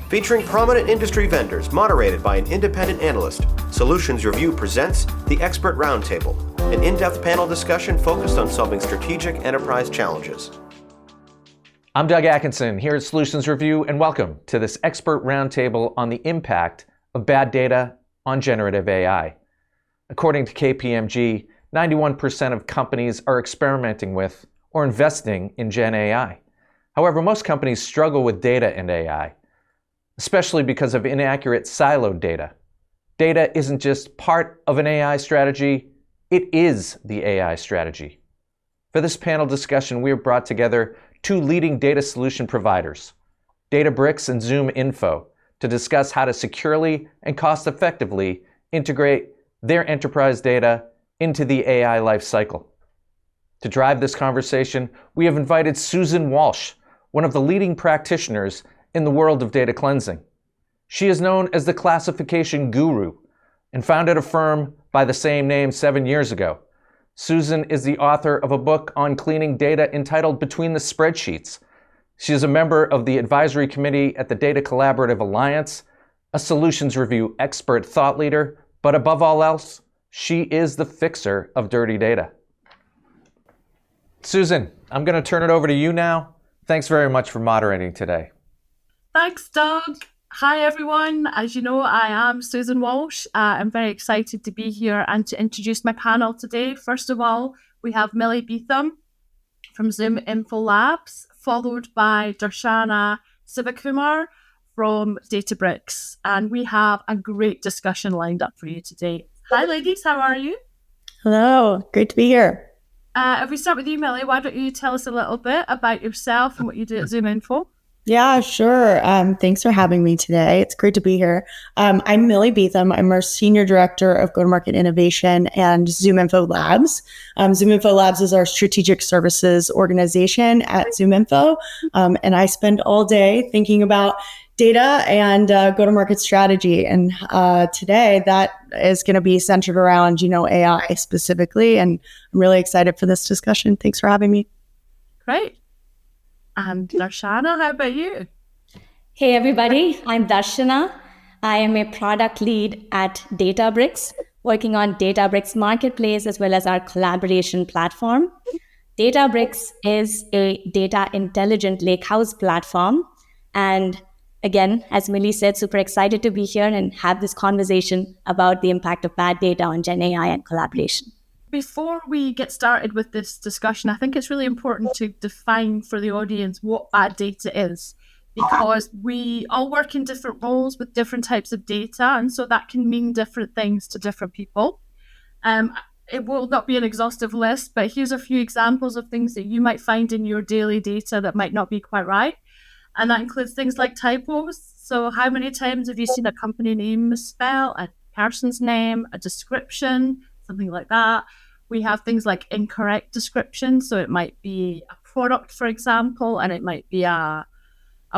Featuring prominent industry vendors, moderated by an independent analyst, Solutions Review presents the Expert Roundtable, an in-depth panel discussion focused on solving strategic enterprise challenges. I'm Doug Atkinson here at Solutions Review, and welcome to this Expert Roundtable on the impact of bad data on generative AI. According to KPMG, 91% of companies are experimenting with or investing in Gen AI. However, most companies struggle with data and AI, especially because of inaccurate siloed data. Data isn't just part of an AI strategy, it is the AI strategy. For this panel discussion, we have brought together two leading data solution providers, Databricks and ZoomInfo, to discuss how to securely and cost-effectively integrate their enterprise data into the AI lifecycle. To drive this conversation, we have invited Susan Walsh, one of the leading practitioners in the world of data cleansing. She is known as the classification guru and founded a firm by the same name 7 years ago. Susan is the author of a book on cleaning data entitled Between the Spreadsheets. She is a member of the advisory committee at the Data Collaborative Alliance, a Solutions Review expert thought leader, but above all else, she is the fixer of dirty data. Susan, I'm going to turn it over to you now. Thanks very much for moderating today. Thanks, Doug. Hi, everyone. As you know, I am Susan Walsh. I'm very excited to be here and to introduce my panel today. First of all, we have Millie Beetham from ZoomInfo Labs, followed by Darshana Sivakumar from Databricks. And we have a great discussion lined up for you today. Hi, ladies. How are you? Hello. Great to be here. If we start with you, Millie, why don't you tell us a little bit about yourself and what you do at ZoomInfo? Yeah, sure. Thanks for having me today. It's great to be here. I'm Millie Beetham. I'm our Senior Director of Go-to-Market Innovation and ZoomInfo Labs. ZoomInfo Labs is our strategic services organization at ZoomInfo. And I spend all day thinking about data and go-to-market strategy. And today that is going to be centered around, AI specifically. And I'm really excited for this discussion. Thanks for having me. Great. And Darshana, how about you? Hey, everybody. I'm Darshana. I am a product lead at Databricks, working on Databricks Marketplace as well as our collaboration platform. Databricks is a data intelligent lakehouse platform. And again, as Millie said, super excited to be here and have this conversation about the impact of bad data on Gen AI and collaboration. Before we get started with this discussion, I think it's really important to define for the audience what bad data is, because we all work in different roles with different types of data, and so that can mean different things to different people. It will not be an exhaustive list, but here's a few examples of things that you might find in your daily data that might not be quite right. And that includes things like typos. So how many times have you seen a company name misspelled, a person's name, a description, something like that? We have things like incorrect descriptions. So it might be a product, for example, and it might be a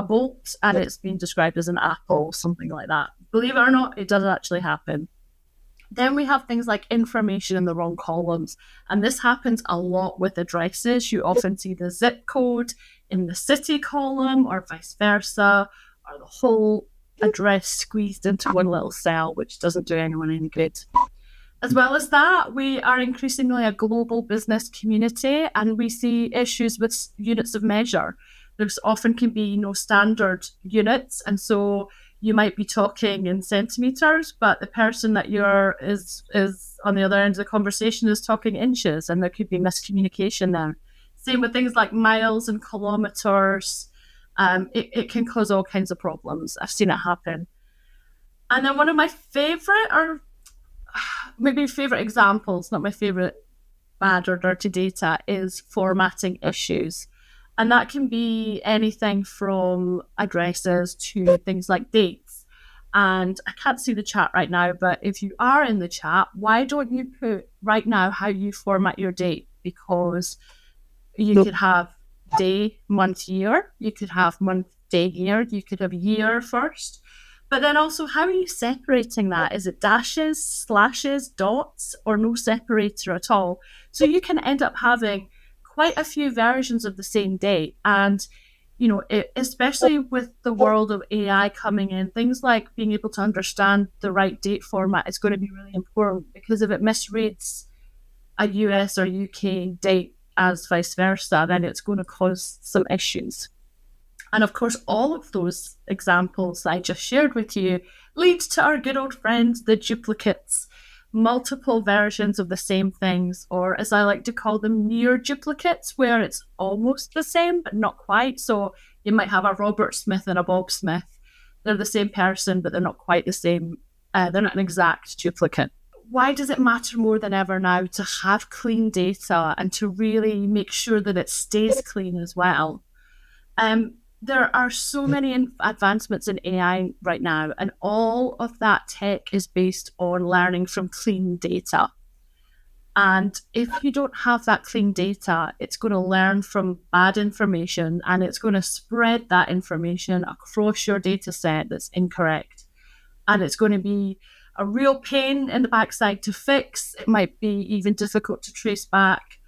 bolt and it's been described as an apple, something like that. Believe it or not, it does actually happen. Then we have things like information in the wrong columns. And this happens a lot with addresses. You often see the zip code in the city column or vice versa, or the whole address squeezed into one little cell, which doesn't do anyone any good. As well as that, we are increasingly a global business community, and we see issues with units of measure. There's often can be no standard units, and so you might be talking in centimeters, but the person that is on the other end of the conversation is talking inches, and there could be miscommunication there. Same with things like miles and kilometers. It can cause all kinds of problems. I've seen it happen. And then one of my favorite, or maybe favorite examples, not my favorite bad or dirty data, is formatting issues. And that can be anything from addresses to things like dates. And I can't see the chat right now, but if you are in the chat, why don't you put right now how you format your date? Because you could have day, month, year. You could have month, day, year. You could have year first. But then also, how are you separating that? Is it dashes, slashes, dots, or no separator at all? So you can end up having quite a few versions of the same date. And especially with the world of AI coming in, things like being able to understand the right date format is going to be really important, because if it misreads a US or UK date as vice versa, then it's going to cause some issues. And of course, all of those examples I just shared with you lead to our good old friends, the duplicates, multiple versions of the same things, or as I like to call them, near duplicates, where it's almost the same, but not quite. So you might have a Robert Smith and a Bob Smith. They're the same person, but they're not quite the same. They're not an exact duplicate. Why does it matter more than ever now to have clean data and to really make sure that it stays clean as well? There are so many advancements in AI right now, and all of that tech is based on learning from clean data. And if you don't have that clean data, it's going to learn from bad information, and it's going to spread that information across your data set that's incorrect. And it's going to be a real pain in the backside to fix. It might be even difficult to trace back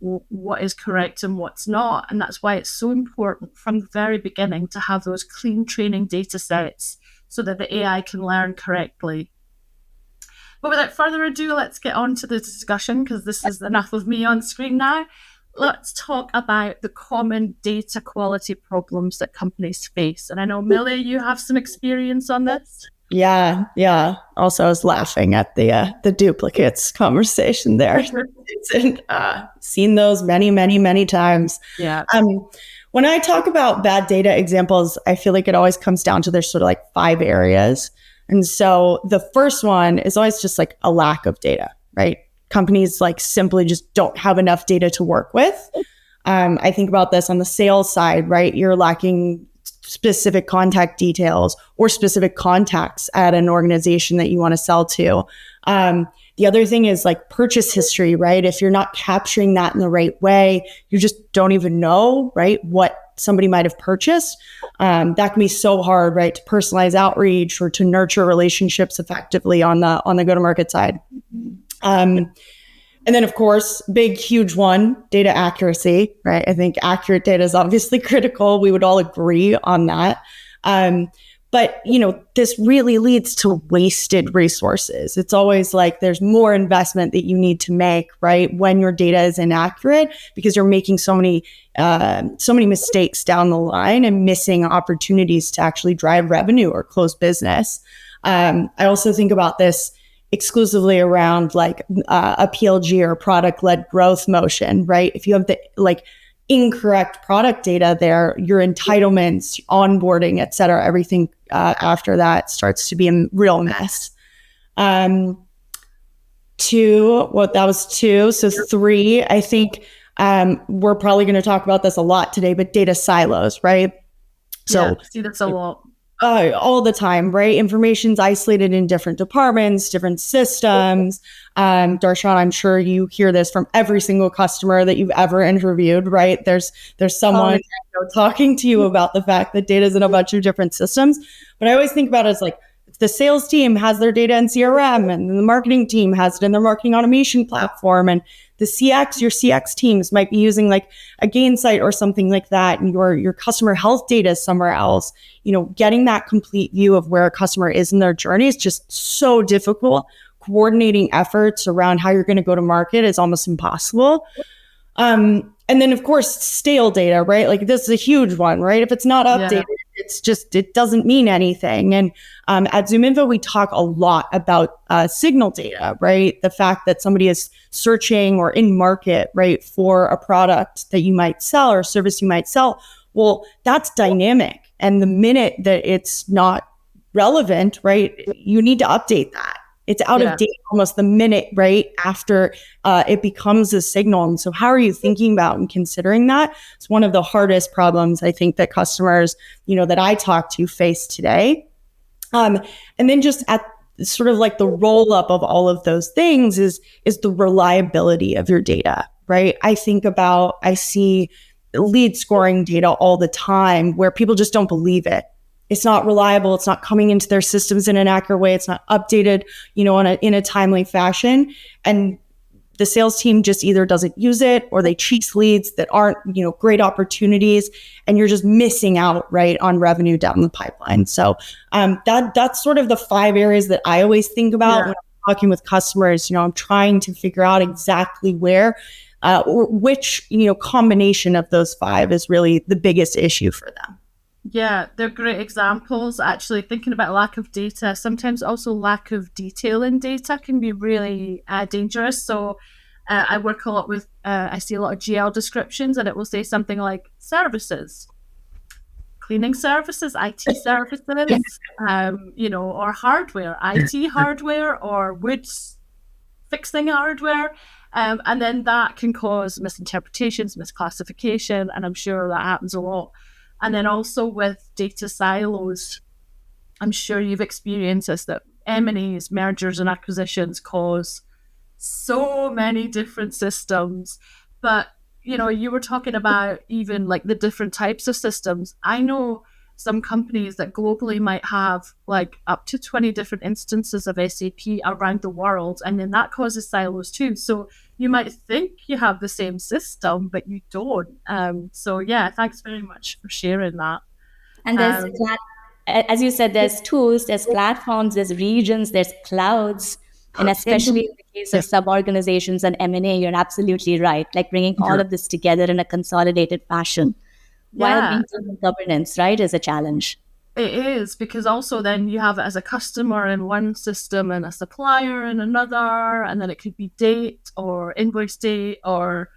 what is correct and what's not. And that's why it's so important from the very beginning to have those clean training data sets so that the AI can learn correctly. But without further ado, let's get on to the discussion, because this is enough of me on screen now. Let's talk about the common data quality problems that companies face. And I know, Millie, you have some experience on this. Yeah. Also, I was laughing at the duplicates conversation there. Seen those many times. Yeah. When I talk about bad data examples, I feel like it always comes down to there's sort of like 5 areas. And so the first one is always just like a lack of data, right? Companies like simply just don't have enough data to work with. I think about this on the sales side, right? You're lacking specific contact details or specific contacts at an organization that you want to sell to. The other thing is like purchase history, right? If you're not capturing that in the right way, you just don't even know, right, what somebody might have purchased. That can be so hard, right, to personalize outreach or to nurture relationships effectively on the go-to-market side. And then, of course, big, huge one, data accuracy, right? I think accurate data is obviously critical. We would all agree on that. But, this really leads to wasted resources. It's always like there's more investment that you need to make, right, when your data is inaccurate, because you're making so many mistakes down the line and missing opportunities to actually drive revenue or close business. I also think about this exclusively around like a PLG or product-led growth motion, right? If you have the incorrect product data there, your entitlements, onboarding, et cetera, everything after that starts to be a real mess. That was 2. So 3, I think we're probably going to talk about this a lot today, but data silos, right? So see this a lot. All the time, right? Information's isolated in different departments, different systems. Darshan, I'm sure you hear this from every single customer that you've ever interviewed, right? There's someone talking to you about the fact that data is in a bunch of different systems. But I always think about it as like the sales team has their data in CRM, and the marketing team has it in their marketing automation platform, and your CX teams might be using like a Gainsight or something like that, and your customer health data is somewhere else. Getting that complete view of where a customer is in their journey is just so difficult. Coordinating efforts around how you're going to go to market is almost impossible. And then, of course, stale data, right? Like this is a huge one, right? If it's not updated, it doesn't mean anything. And at ZoomInfo, we talk a lot about signal data, right? The fact that somebody is searching or in market, right, for a product that you might sell or a service you might sell. Well, that's dynamic. And the minute that it's not relevant, right, you need to update that. It's out of date almost the minute, right, after it becomes a signal. And so how are you thinking about and considering that? It's one of the hardest problems I think that customers, that I talk to face today. And then just at sort of like the roll up of all of those things is the reliability of your data, right? I see lead scoring data all the time where people just don't believe it. It's not reliable. It's not coming into their systems in an accurate way. It's not updated, in a timely fashion. And the sales team just either doesn't use it or they chase leads that aren't, great opportunities, and you're just missing out, right, on revenue down the pipeline. So that's sort of the 5 areas that I always think about when I'm talking with customers. I'm trying to figure out exactly where or which, combination of those 5 is really the biggest issue for them. Yeah, they're great examples. Actually, thinking about lack of data, sometimes also lack of detail in data can be really dangerous. So I work a lot with, I see a lot of GL descriptions, and it will say something like services, cleaning services, IT services, or hardware, IT hardware, or wood fixing hardware. And then that can cause misinterpretations, misclassification, and I'm sure that happens a lot. And then also with data silos, I'm sure you've experienced this, that M&As, mergers and acquisitions, cause so many different systems. But, you were talking about even like the different types of systems. I know some companies that globally might have like up to 20 different instances of SAP around the world, and then that causes silos too. So you might think you have the same system, but you don't. So yeah, thanks very much for sharing that. And there's, as you said, there's tools, there's platforms, there's regions, there's clouds. And especially in the case of sub-organizations and M&A, you're absolutely right. Like bringing all of this together in a consolidated fashion while maintaining governance, right, is a challenge. It is, because also then you have it as a customer in one system and a supplier in another, and then it could be date or invoice date or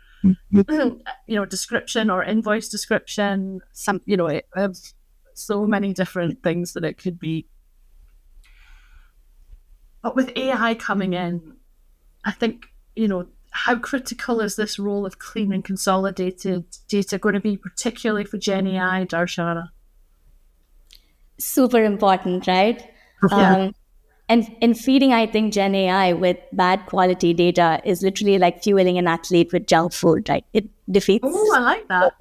description or invoice description. Some it has so many different things that it could be. But with AI coming in, I think how critical is this role of clean and consolidated data going to be, particularly for Gen AI, Darshana? Super important, right? And in feeding, I think Gen AI with bad quality data is literally like fueling an athlete with junk food, right? It defeats. Oh, I like that.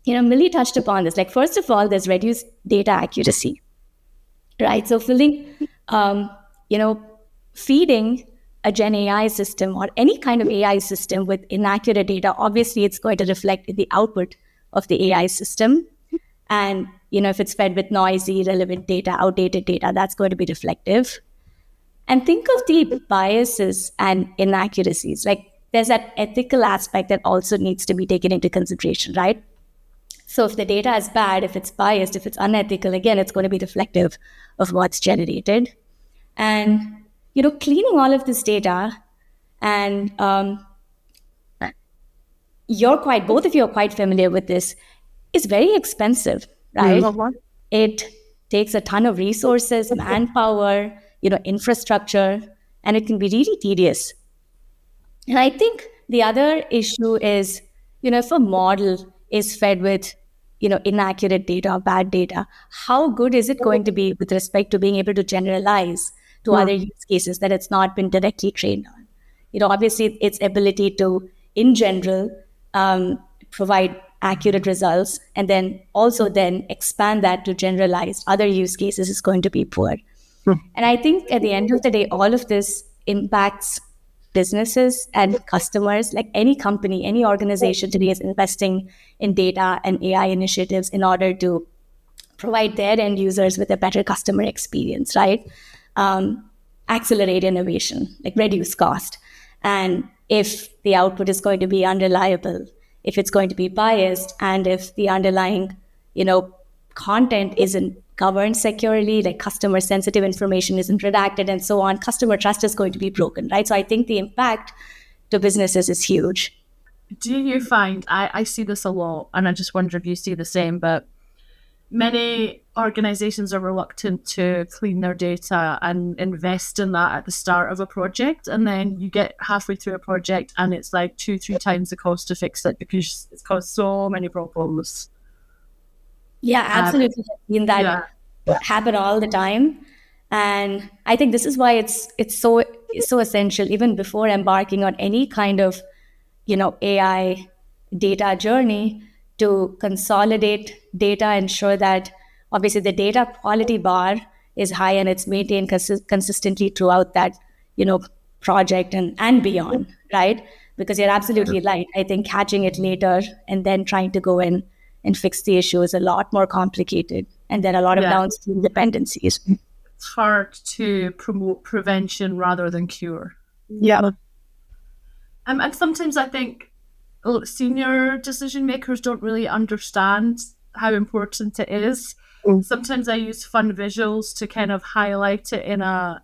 Millie touched upon this. Like, first of all, there's reduced data accuracy, right? So feeding a Gen AI system or any kind of AI system with inaccurate data, obviously it's going to reflect in the output of the AI system. And, if it's fed with noisy, irrelevant data, outdated data, that's going to be reflective. And think of the biases and inaccuracies. Like there's that ethical aspect that also needs to be taken into consideration, right? So if the data is bad, if it's biased, if it's unethical, again, it's going to be reflective of what's generated. And, cleaning all of this data, and both of you are quite familiar with this, is very expensive, right? Mm-hmm. It takes a ton of resources, manpower, infrastructure, and it can be really tedious. And I think the other issue is, if a model is fed with, inaccurate data or bad data, how good is it going to be with respect to being able to generalize to other use cases that it's not been directly trained on? Obviously its ability to, in general, provide accurate results and then also then expand that to generalized other use cases is going to be poor. And I think at the end of the day, all of this impacts businesses and customers. Like any company, any organization today is investing in data and AI initiatives in order to provide their end users with a better customer experience, right? Accelerate innovation, like reduce cost. And if the output is going to be unreliable, if it's going to be biased, and if the underlying, content isn't governed securely, like customer sensitive information isn't redacted and so on, customer trust is going to be broken, right? So I think the impact to businesses is huge. Do you find, I see this a lot, and I just wonder if you see the same, but many organizations are reluctant to clean their data and invest in that at the start of a project, and then you get halfway through a project and it's like 2-3 times the cost to fix it because it's caused so many problems. Yeah, absolutely. I've seen that happen all the time. And I think this is why it's so essential, even before embarking on any kind of, AI data journey, to consolidate data, ensure that obviously the data quality bar is high and it's maintained consistently throughout that, project and beyond, right? Because you're absolutely right. I think catching it later and then trying to go in and fix the issue is a lot more complicated. And there are a lot of downstream dependencies. It's hard to promote prevention rather than cure. Yeah. And sometimes I think senior decision makers don't really understand how important it is. Sometimes I use fun visuals to kind of highlight it in a,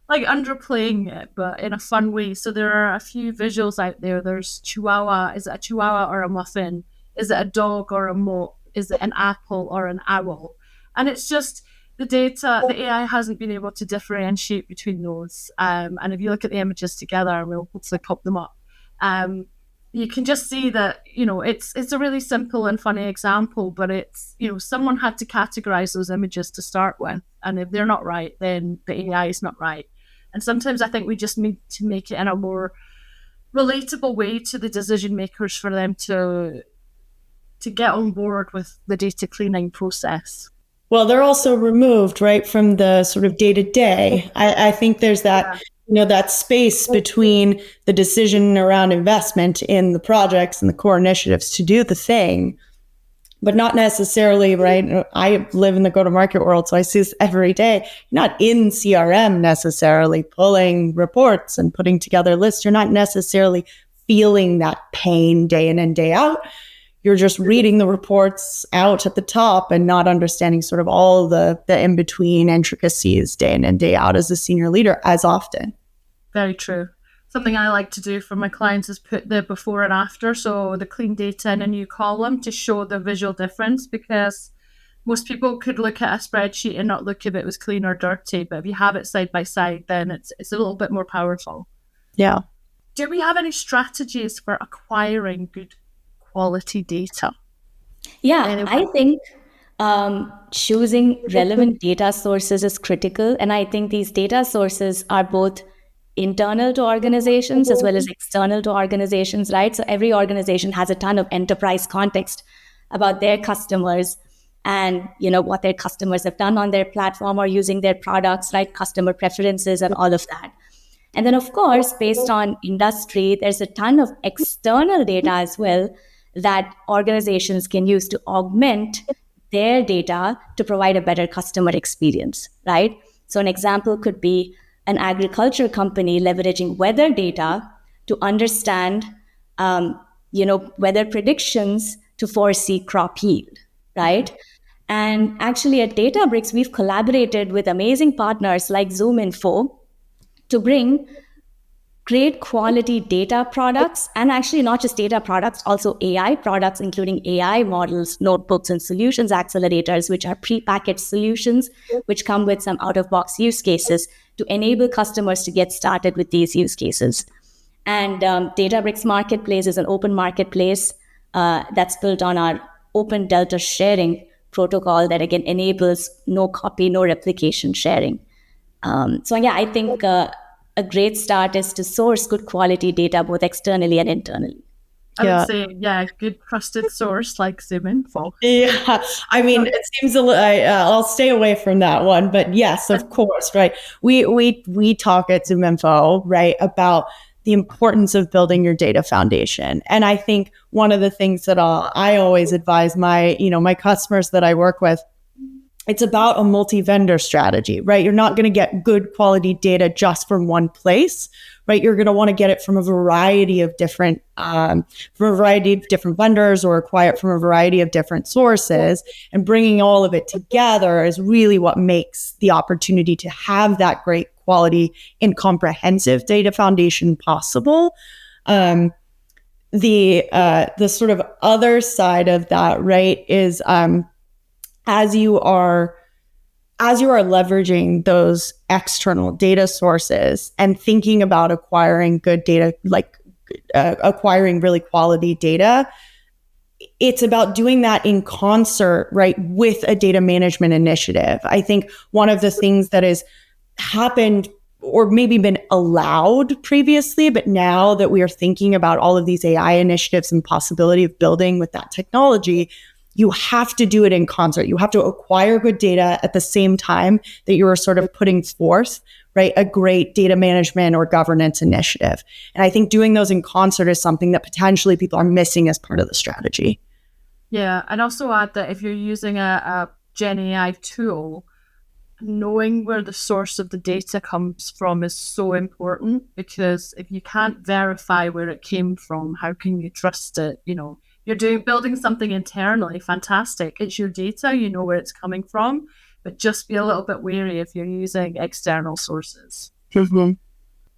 like underplaying it, but in a fun way. So there are a few visuals out there. There's Chihuahua. Is it a Chihuahua or a muffin? Is it a dog or a moat? Is it an apple or an owl? And it's just the data, the AI hasn't been able to differentiate between those. And if you look at the images together, and we'll hopefully pop them up, you can just see that, it's a really simple and funny example, but it's, someone had to categorize those images to start with. And if they're not right, then the AI is not right. And sometimes I think we just need to make it in a more relatable way to the decision makers for them to get on board with the data cleaning process. Well, they're also removed, right, from the sort of day-to-day. I think there's that, that space between the decision around investment in the projects and the core initiatives to do the thing, but not necessarily, right? I live in the go-to-market world, so I see this every day. You're not in CRM necessarily pulling reports and putting together lists. You're not necessarily feeling that pain day in and day out. You're just reading the reports out at the top and not understanding sort of all the in-between intricacies day in and day out as a senior leader as often. Very true. Something I like to do for my clients is put the before and after, so the clean data in a new column to show the visual difference, because most people could look at a spreadsheet and not look if it was clean or dirty, but if you have it side by side, then it's a little bit more powerful. Yeah. Do we have any strategies for acquiring good quality data? Yeah, I think choosing relevant data sources is critical. And I think these data sources are both internal to organizations as well as external to organizations, right? So every organization has a ton of enterprise context about their customers and, what their customers have done on their platform or using their products, right? Customer preferences and all of that. And then, of course, based on industry, there's a ton of external data as well that organizations can use to augment their data to provide a better customer experience, right? So an example could be an agriculture company leveraging weather data to understand, weather predictions to foresee crop yield, right? And actually at Databricks, we've collaborated with amazing partners like ZoomInfo to bring great quality data products, and actually not just data products, also AI products, including AI models, notebooks, and solutions accelerators, which are prepackaged solutions, which come with some out-of-box use cases to enable customers to get started with these use cases. And Databricks Marketplace is an open marketplace that's built on our open Delta sharing protocol that, again, enables no copy, no replication sharing. I think a great start is to source good quality data, both externally and internally. I would say, good trusted source like ZoomInfo. Yeah, I mean, it seems I'll stay away from that one, but yes, of course, right? We talk at ZoomInfo, right, about the importance of building your data foundation, and I think one of the things that I always advise my customers that I work with. It's about a multi-vendor strategy, right? You're not going to get good quality data just from one place, right? You're going to want to get it from a variety of different vendors or acquire it from a variety of different sources. And bringing all of it together is really what makes the opportunity to have that great quality and comprehensive data foundation possible. The sort of other side of that, right, is as you are leveraging those external data sources and thinking about acquiring good data, like acquiring really quality data, it's about doing that in concert, right, with a data management initiative. I think one of the things that has happened or maybe been allowed previously, but now that we are thinking about all of these AI initiatives and possibility of building with that technology, you have to do it in concert. You have to acquire good data at the same time that you are sort of putting forth right? A great data management or governance initiative. And I think doing those in concert is something that potentially people are missing as part of the strategy. Yeah, I'd also add that if you're using a Gen AI tool, knowing where the source of the data comes from is so important, because if you can't verify where it came from, how can you trust it? You're building something internally, fantastic. It's your data, you know where it's coming from, but just be a little bit wary if you're using external sources. Mm-hmm.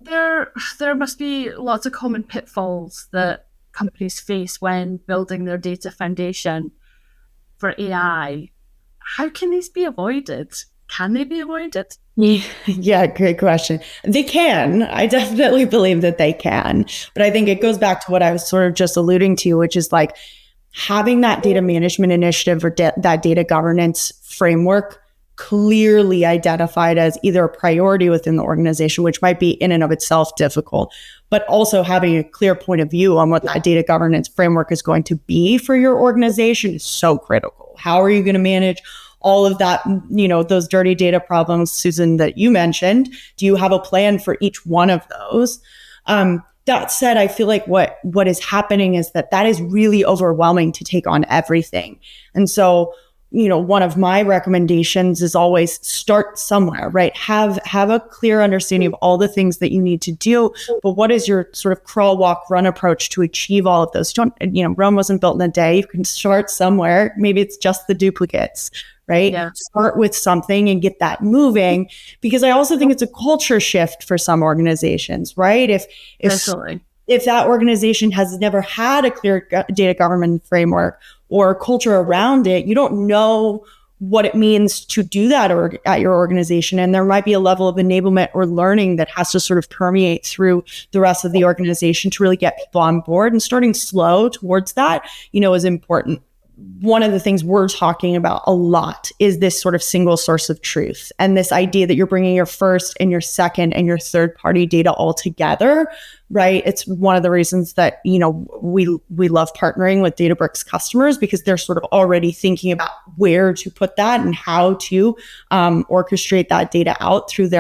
There must be lots of common pitfalls that companies face when building their data foundation for AI. How can these be avoided? Can they be avoided? Yeah, great question. They can. I definitely believe that they can. But I think it goes back to what I was sort of just alluding to, which is like having that data management initiative or that data governance framework clearly identified as either a priority within the organization, which might be in and of itself difficult, but also having a clear point of view on what that data governance framework is going to be for your organization is so critical. How are you going to manage all of that, those dirty data problems, Susan, that you mentioned? Do you have a plan for each one of those? That said, I feel like what is happening is that is really overwhelming to take on everything. And so, one of my recommendations is always start somewhere, right? Have a clear understanding of all the things that you need to do, but what is your sort of crawl, walk, run approach to achieve all of those? Rome wasn't built in a day. You can start somewhere. Maybe it's just the duplicates, right? Yeah. Start with something and get that moving, because I also think it's a culture shift for some organizations, right? If that organization has never had a clear data governance framework or culture around it, you don't know what it means to do that at your organization. And there might be a level of enablement or learning that has to sort of permeate through the rest of the organization to really get people on board. And starting slow towards that, is important. One of the things we're talking about a lot is this sort of single source of truth, and this idea that you're bringing your first and your second and your third party data all together, right? It's one of the reasons that, we love partnering with Databricks customers, because they're sort of already thinking about where to put that and how to orchestrate that data out through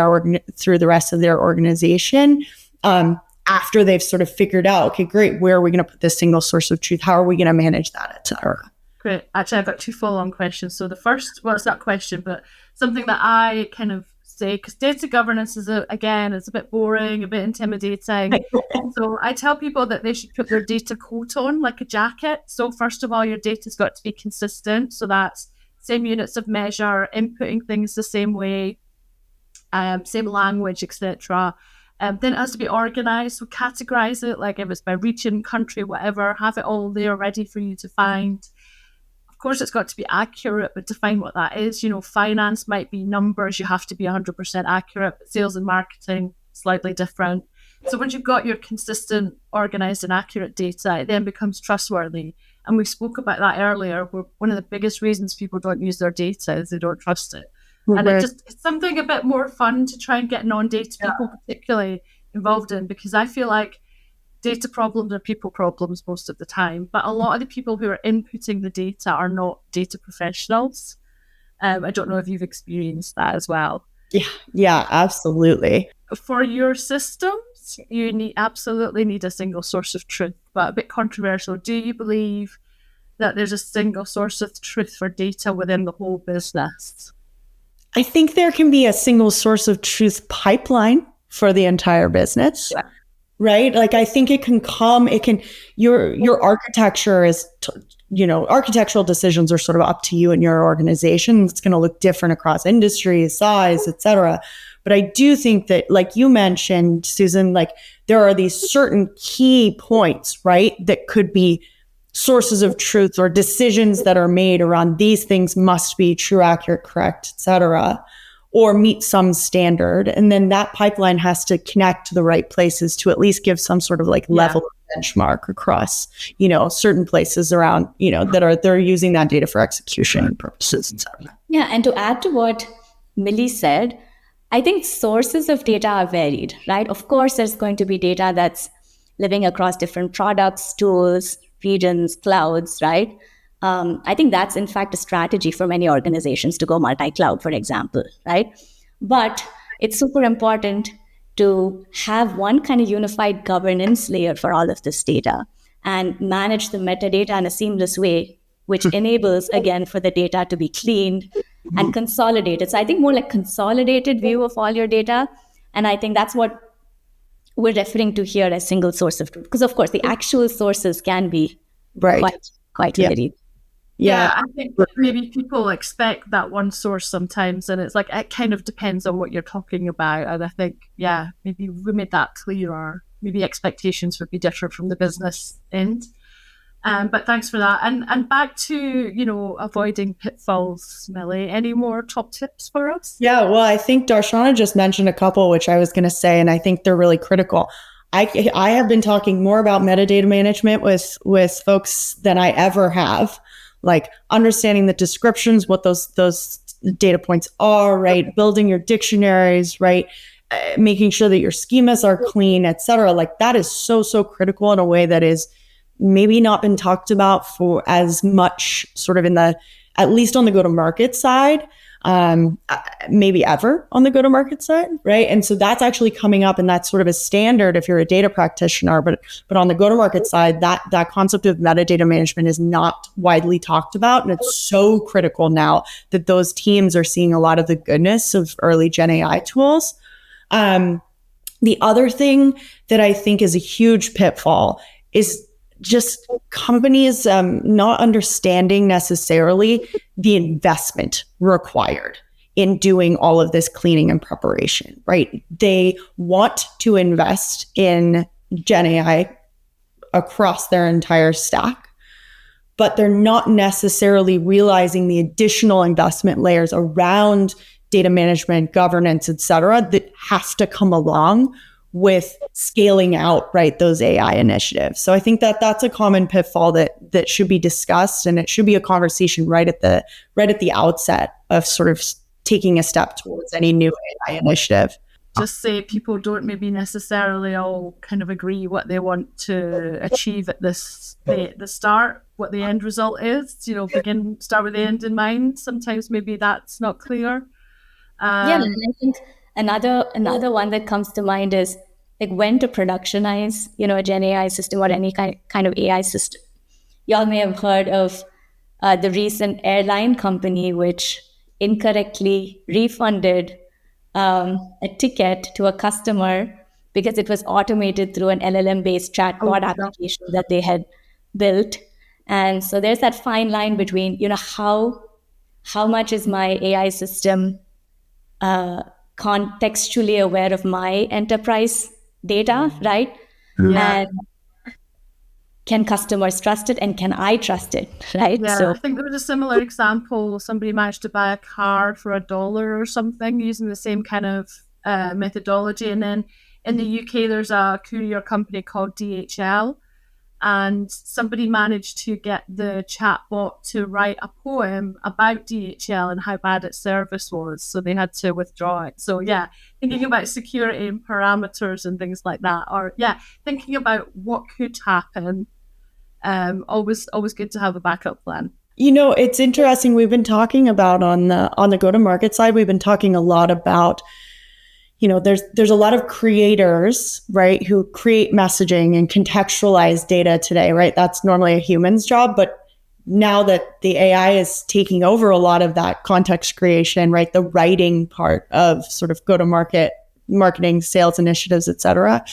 through the rest of their organization. After they've sort of figured out, okay, great, where are we going to put this single source of truth? How are we going to manage that, et cetera? Great. Actually, I've got two follow-on questions. So the first, well, it's not a question, but something that I kind of say, because data governance is a bit boring, a bit intimidating. So I tell people that they should put their data coat on like a jacket. So first of all, your data's got to be consistent. So that's same units of measure, inputting things the same way, same language, etc. Then it has to be organized. So categorize it, like if it's by region, country, whatever, have it all there ready for you to find. Of course, it's got to be accurate, but define what that is. Finance might be numbers. You have to be 100% accurate, but sales and marketing, slightly different. So once you've got your consistent, organized and accurate data, it then becomes trustworthy. And we spoke about that earlier, where one of the biggest reasons people don't use their data is they don't trust it. And it's something a bit more fun to try and get non-data people particularly involved in, because I feel like data problems are people problems most of the time, but a lot of the people who are inputting the data are not data professionals. I don't know if you've experienced that as well. Yeah, absolutely. For your systems, you absolutely need a single source of truth, but a bit controversial. Do you believe that there's a single source of truth for data within the whole business? I think there can be a single source of truth pipeline for the entire business. Yeah. Right? Like, I think your architecture is, architectural decisions are sort of up to you and your organization. It's going to look different across industries, size, et cetera. But I do think that, like you mentioned, Susan, like there are these certain key points, right, that could be sources of truth or decisions that are made around these things must be true, accurate, correct, et cetera, or meet some standard. And then that pipeline has to connect to the right places to at least give some sort of level of benchmark across, certain places around, they're using that data for execution purposes, et cetera. Yeah. And to add to what Millie said, I think sources of data are varied, right? Of course, there's going to be data that's living across different products, tools, regions, clouds, right? I think that's in fact a strategy for many organizations to go multi-cloud, for example, right? But it's super important to have one kind of unified governance layer for all of this data and manage the metadata in a seamless way, which enables, again, for the data to be cleaned and consolidated. So I think more like consolidated view of all your data. And I think that's what we're referring to here as single source of truth. Because, of course, the actual sources can be quite varied. Yeah, I think maybe people expect that one source sometimes, and it's like it kind of depends on what you're talking about. And I think, maybe we made that clearer. Maybe expectations would be different from the business end. But thanks for that. And back to, avoiding pitfalls, Millie. Any more top tips for us? Yeah, well, I think Darshana just mentioned a couple, which I was going to say, and I think they're really critical. I have been talking more about metadata management with folks than I ever have. Like understanding the descriptions, what those data points are, right? Building your dictionaries, right? Making sure that your schemas are clean, et cetera. Like that is so critical in a way that is maybe not been talked about for as much sort of at least on the go-to-market side, maybe ever on the go-to-market side, right? And so that's actually coming up, and that's sort of a standard if you're a data practitioner, but on the go-to-market side, that concept of metadata management is not widely talked about. And it's so critical now that those teams are seeing a lot of the goodness of early Gen AI tools. The other thing that I think is a huge pitfall is just companies not understanding necessarily the investment required in doing all of this cleaning and preparation, right? They want to invest in Gen AI across their entire stack, but they're not necessarily realizing the additional investment layers around data management, governance, et cetera, that have to come along with scaling out, right, those AI initiatives. So I think that that's a common pitfall that should be discussed, and it should be a conversation right at the outset of sort of taking a step towards any new AI initiative. Just say people don't maybe necessarily all kind of agree what they want to achieve at the start, what the end result is. Start with the end in mind. Sometimes maybe that's not clear. And I think another one that comes to mind is like when to productionize, a Gen AI system or any kind of AI system. Y'all may have heard of the recent airline company which incorrectly refunded a ticket to a customer because it was automated through an LLM-based chatbot application that they had built. And so there's that fine line between, how much is my AI system contextually aware of my enterprise data, right? Yeah. And can customers trust it, and can I trust it, right? Yeah, So I think there was a similar example. Somebody managed to buy a car for $1 or something using the same kind of methodology. And then in the UK, there's a courier company called DHL. And somebody managed to get the chatbot to write a poem about DHL and how bad its service was. So they had to withdraw it. So yeah, thinking about security and parameters and things like that, or thinking about what could happen. Always good to have a backup plan. It's interesting. We've been talking about on the go-to-market side, we've been talking a lot about, there's a lot of creators, right, who create messaging and contextualize data today, right? That's normally a human's job. But now that the AI is taking over a lot of that context creation, right, the writing part of sort of go-to-market, marketing, sales initiatives, et cetera,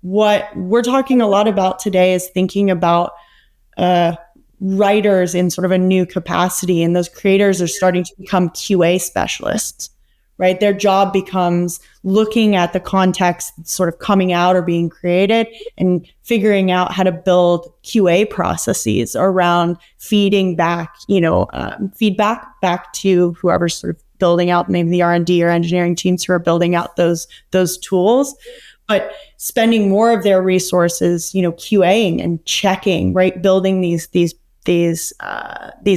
what we're talking a lot about today is thinking about writers in sort of a new capacity. And those creators are starting to become QA specialists, right? Their job becomes looking at the context that's sort of coming out or being created and figuring out how to build QA processes around feeding back, feedback back to whoever's sort of building out, maybe the R&D or engineering teams who are building out those tools, but spending more of their resources, QAing and checking, right? Building these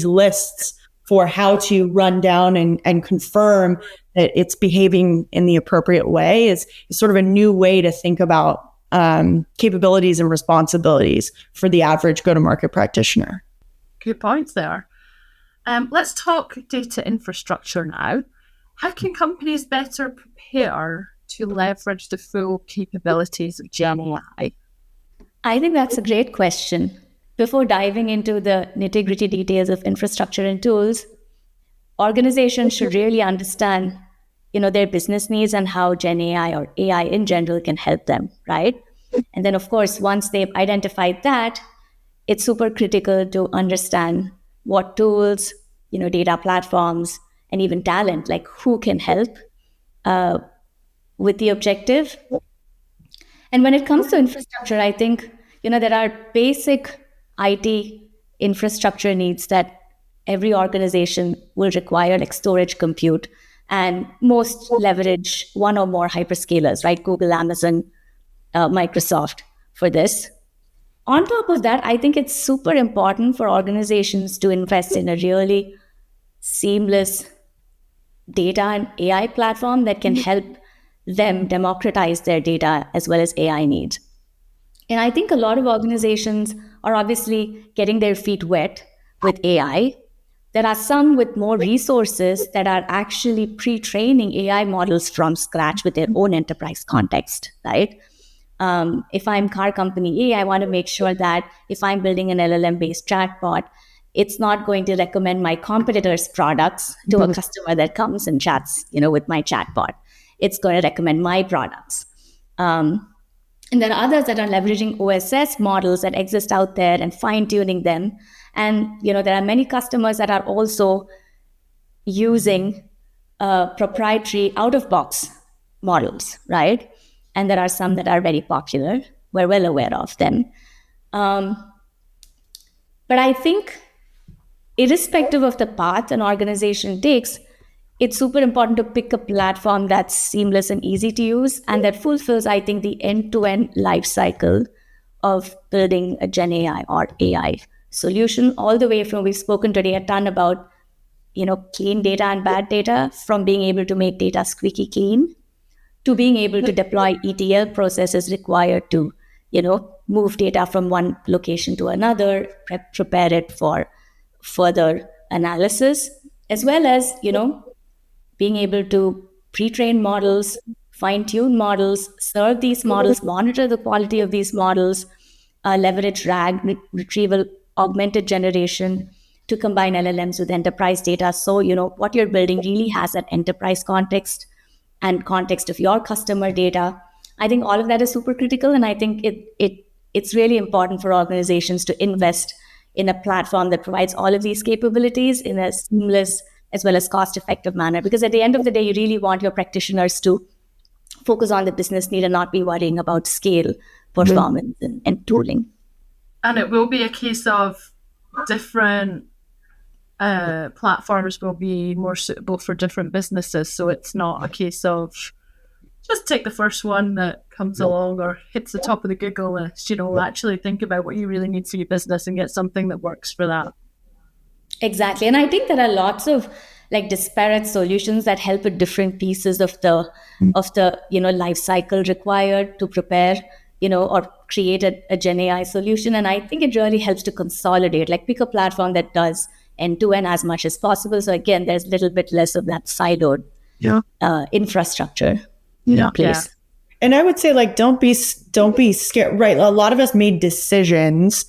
lists for how to run down and confirm that it's behaving in the appropriate way is sort of a new way to think about capabilities and responsibilities for the average go-to-market practitioner. Good points there. Let's talk data infrastructure now. How can companies better prepare to leverage the full capabilities of GenAI? I think that's a great question. Before diving into the nitty-gritty details of infrastructure and tools, organizations should really understand, their business needs and how GenAI or AI in general can help them, right? And then, of course, once they've identified that, it's super critical to understand what tools, data platforms, and even talent, like who can help with the objective. And when it comes to infrastructure, I think, there are basic IT infrastructure needs that every organization will require, like storage, compute, and most leverage one or more hyperscalers, right? Google, Amazon, Microsoft for this. On top of that, I think it's super important for organizations to invest in a really seamless data and AI platform that can help them democratize their data as well as AI needs. And I think a lot of organizations are obviously getting their feet wet with AI. There are some with more resources that are actually pre-training AI models from scratch with their own enterprise context, right? If I'm car company A, I want to make sure that if I'm building an LLM-based chatbot, it's not going to recommend my competitors' products to a customer that comes and chats, with my chatbot. It's going to recommend my products. And there are others that are leveraging OSS models that exist out there and fine-tuning them. And, there are many customers that are also using proprietary out-of-box models, right? And there are some that are very popular. We're well aware of them. But I think irrespective of the path an organization takes, it's super important to pick a platform that's seamless and easy to use and that fulfills, I think, the end-to-end life cycle of building a Gen AI or AI solution, all the way from, we've spoken today a ton about, clean data and bad data, from being able to make data squeaky clean to being able to deploy ETL processes required to, move data from one location to another, prepare it for further analysis, as well as, being able to pre-train models, fine-tune models, serve these models, monitor the quality of these models, leverage RAG, retrieval augmented generation, to combine LLMs with enterprise data. So, what you're building really has that enterprise context and context of your customer data. I think all of that is super critical. And I think it's really important for organizations to invest in a platform that provides all of these capabilities in a seamless as well as cost-effective manner. Because at the end of the day, you really want your practitioners to focus on the business need and not be worrying about scale, performance, and tooling. And it will be a case of different platforms will be more suitable for different businesses. So it's not a case of just take the first one that comes along or hits the top of the Google list. Actually think about what you really need for your business and get something that works for that. Exactly. And I think there are lots of disparate solutions that help with different pieces of the life cycle required to prepare, or create a Gen AI solution. And I think it really helps to consolidate, pick a platform that does end-to-end as much as possible. So again, there's a little bit less of that siloed infrastructure in place. And I would say, don't be scared, right? A lot of us made decisions,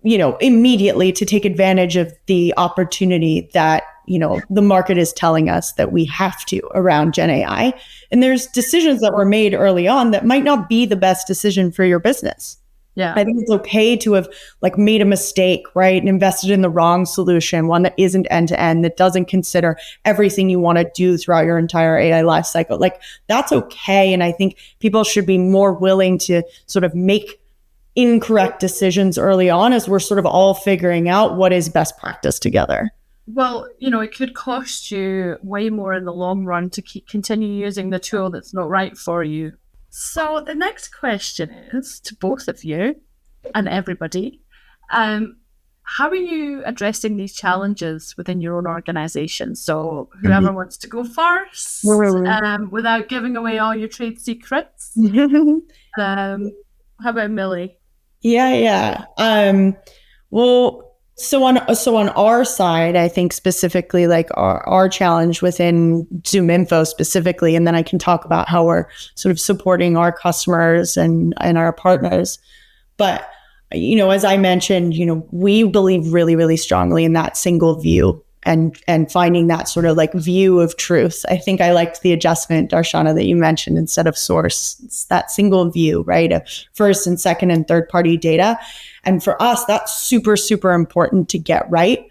immediately to take advantage of the opportunity that, the market is telling us that we have to around Gen AI. And there's decisions that were made early on that might not be the best decision for your business. Yeah. I think it's okay to have made a mistake, right? And invested in the wrong solution, one that isn't end to end, that doesn't consider everything you want to do throughout your entire AI lifecycle. That's okay. And I think people should be more willing to sort of make incorrect decisions early on as we're sort of all figuring out what is best practice together. Well, it could cost you way more in the long run to continue using the tool that's not right for you. So the next question is to both of you and everybody. How are you addressing these challenges within your own organization? So whoever wants to go first, without giving away all your trade secrets. How about Millie? Yeah. Well, So on our side, I think specifically like our challenge within ZoomInfo specifically, and then I can talk about how we're sort of supporting our customers and our partners. But, as I mentioned, we believe really, really strongly in that single view and finding that sort of like view of truth. I think I liked the adjustment, Darshana, that you mentioned instead of source. It's that single view, right? Of first and second and third party data. And for us, that's super, super important to get right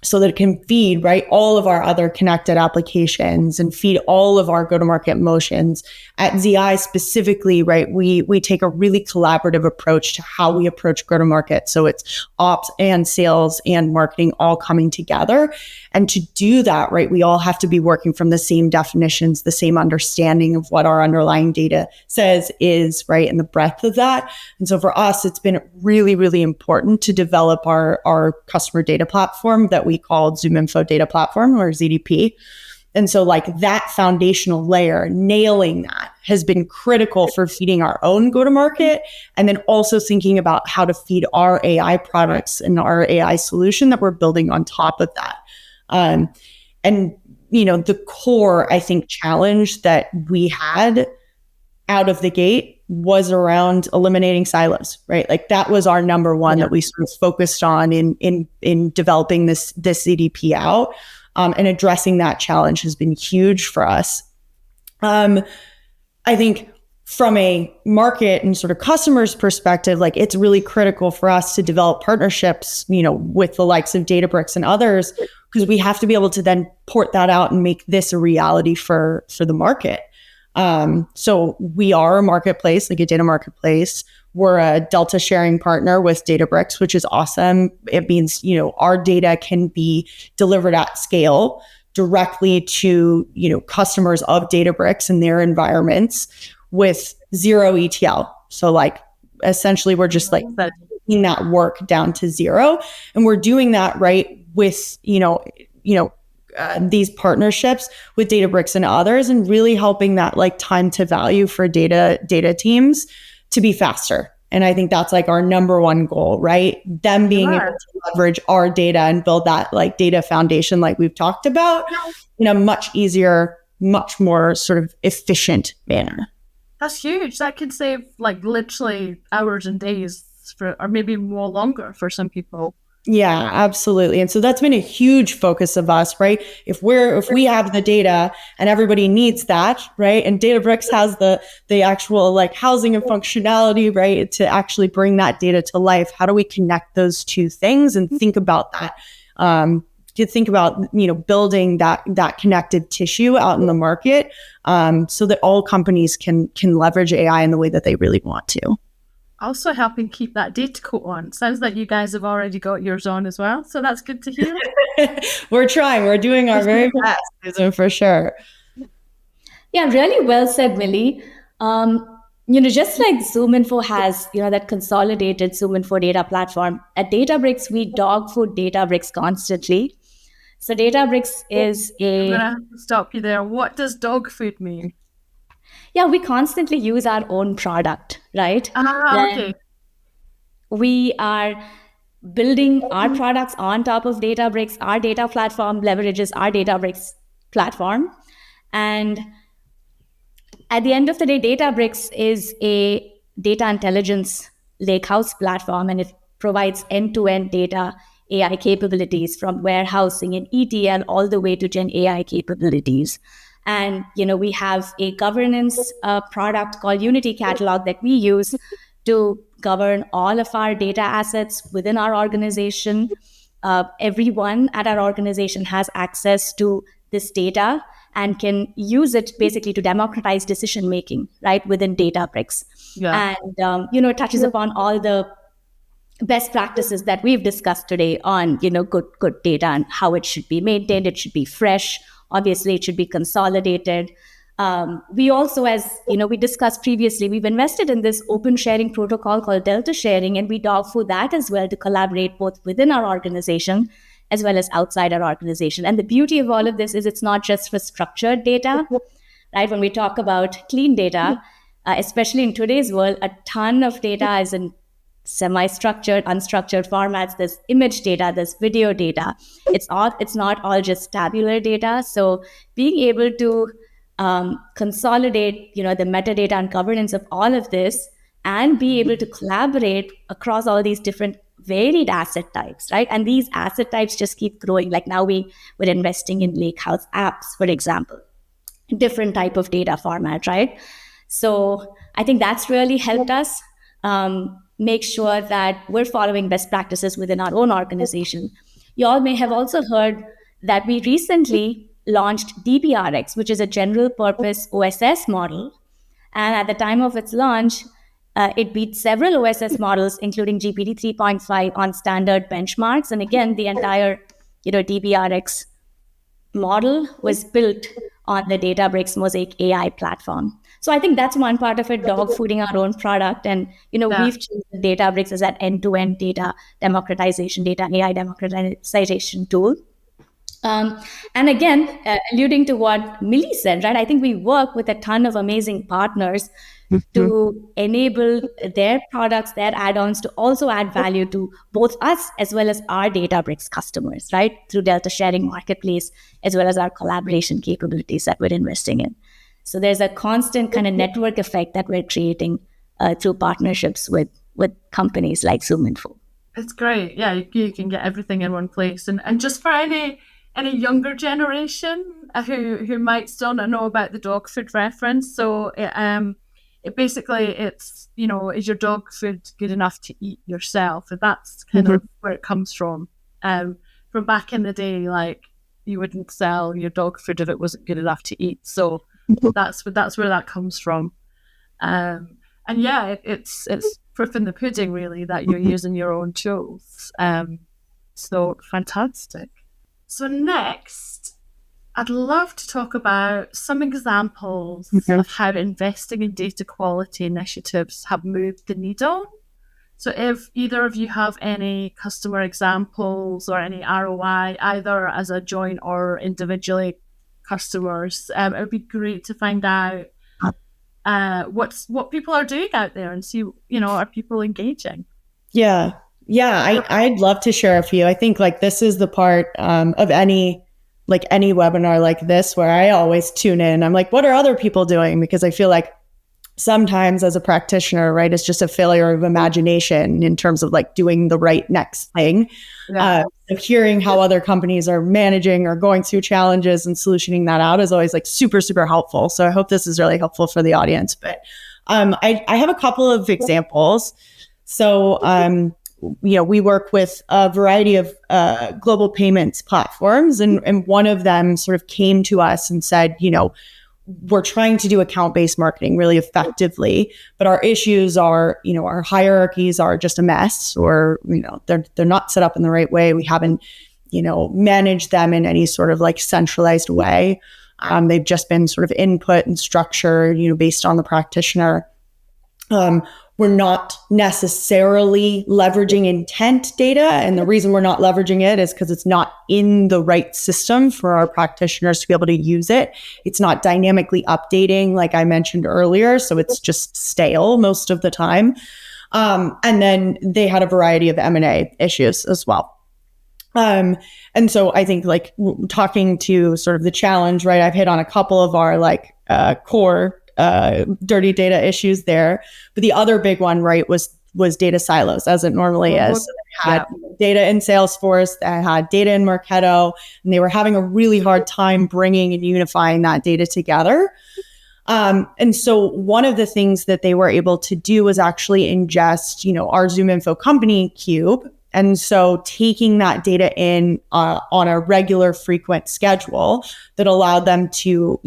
so that it can feed, right, all of our other connected applications and feed all of our go-to-market motions. At ZI specifically, right, we take a really collaborative approach to how we approach go-to-market. So it's ops and sales and marketing all coming together. And to do that, right, we all have to be working from the same definitions, the same understanding of what our underlying data says is, right, and the breadth of that. And so for us, it's been really, really important to develop our customer data platform that we called ZoomInfo Data Platform, or ZDP. And so like that foundational layer, nailing that has been critical for feeding our own go-to-market, and then also thinking about how to feed our AI products and our AI solution that we're building on top of that. And the core, I think, challenge that we had out of the gate was around eliminating silos, right? Like that was our number one that we sort of focused on in developing this CDP out, and addressing that challenge has been huge for us. I think from a market and sort of customers perspective, like it's really critical for us to develop partnerships, with the likes of Databricks and others, because we have to be able to then port that out and make this a reality for the market. So we are a marketplace, like a data marketplace. We're a Delta sharing partner with Databricks, which is awesome. It means, our data can be delivered at scale directly to, customers of Databricks and their environments with zero ETL. So like, essentially we're just like taking that work down to zero. And we're doing that right with, these partnerships with Databricks and others, and really helping that like time to value for data teams to be faster. And I think that's like our number one goal, right? Them being able to leverage our data and build that like data foundation, like we've talked about, in a much easier, much more sort of efficient manner. That's huge. That could save like literally hours and days or maybe more longer for some people. Yeah, absolutely. And so that's been a huge focus of us, right? If we have the data and everybody needs that, right? And Databricks has the actual like housing and functionality, right? To actually bring that data to life. How do we connect those two things and think about that? To think about, building that connective tissue out in the market, so that all companies can leverage AI in the way that they really want to. Also helping keep that data coat on. Sounds like you guys have already got yours on as well. So that's good to hear. We're trying. We're doing our very best, for sure. Yeah, really well said, Millie. Just like ZoomInfo has, that consolidated ZoomInfo data platform, at Databricks, we dog food Databricks constantly. So Databricks is I'm going to stop you there. What does dog food mean? Yeah, we constantly use our own product, right? Okay. We are building our products on top of Databricks. Our data platform leverages our Databricks platform. And at the end of the day, Databricks is a data intelligence lakehouse platform, and it provides end-to-end data AI capabilities from warehousing and ETL all the way to Gen AI capabilities. And, we have a governance product called Unity Catalog that we use to govern all of our data assets within our organization. Everyone at our organization has access to this data and can use it basically to democratize decision-making, right, within Databricks. Yeah. And, it touches upon all the best practices that we've discussed today on, good data and how it should be maintained. It should be fresh. Obviously, it should be consolidated. We also, as we discussed previously, we've invested in this open sharing protocol called Delta Sharing, and we dog food that as well to collaborate both within our organization as well as outside our organization. And the beauty of all of this is it's not just for structured data, right? When we talk about clean data, especially in today's world, a ton of data is in semi-structured, unstructured formats. There's image data, there's video data. It's not all just tabular data. So being able to consolidate, the metadata and governance of all of this, and be able to collaborate across all these different varied asset types, right? And these asset types just keep growing. Like now we're investing in Lakehouse apps, for example, different type of data format, right? So I think that's really helped us make sure that we're following best practices within our own organization. You all may have also heard that we recently launched DBRX, which is a general purpose OSS model. And at the time of its launch, it beat several OSS models, including GPT 3.5 on standard benchmarks. And again, the entire DBRX model was built on the Databricks Mosaic AI platform. So I think that's one part of it, dog fooding our own product. And, we've chosen Databricks as that end-to-end data democratization, data AI democratization tool. And again, alluding to what Millie said, right? I think we work with a ton of amazing partners to enable their products, their add-ons to also add value to both us as well as our Databricks customers, right? Through Delta Sharing Marketplace, as well as our collaboration capabilities that we're investing in. So there's a constant kind of network effect that we're creating through partnerships with companies like ZoomInfo. It's great. Yeah, you can get everything in one place. And just for any younger generation who might still not know about the dog food reference, so it basically, it's, is your dog food good enough to eat yourself? And that's kind of where it comes from. From back in the day, like, you wouldn't sell your dog food if it wasn't good enough to eat. So that's where that comes from. And yeah, it's proof in the pudding, really, that you're using your own tools. So fantastic. So next, I'd love to talk about some examples of how investing in data quality initiatives have moved the needle. So if either of you have any customer examples or any ROI, either as a joint or individually customers, it would be great to find out what people are doing out there and see, are people engaging? Yeah, I'd love to share a few. I think this is the part of any webinar like this where I always tune in. I'm like, what are other people doing? Because I feel like sometimes as a practitioner, right, it's just a failure of imagination in terms of doing the right next thing. Yeah. So hearing how other companies are managing or going through challenges and solutioning that out is always super, super helpful. So I hope this is really helpful for the audience. But I have a couple of examples. So, we work with a variety of global payments platforms, and one of them sort of came to us and said, we're trying to do account-based marketing really effectively, but our issues are, our hierarchies are just a mess, or, they're not set up in the right way. We haven't, managed them in any sort of centralized way. They've just been sort of input and structure, based on the practitioner. We're not necessarily leveraging intent data. And the reason we're not leveraging it is because it's not in the right system for our practitioners to be able to use it. It's not dynamically updating, like I mentioned earlier. So it's just stale most of the time. And then they had a variety of M&A issues as well. And so I think talking to sort of the challenge, right, I've hit on a couple of our core dirty data issues there. But the other big one, right, was data silos, as it normally is. So they had data in Salesforce, they had data in Marketo, and they were having a really hard time bringing and unifying that data together. And so one of the things that they were able to do was actually ingest, our ZoomInfo company cube. And so taking that data in on a regular, frequent schedule that allowed them to,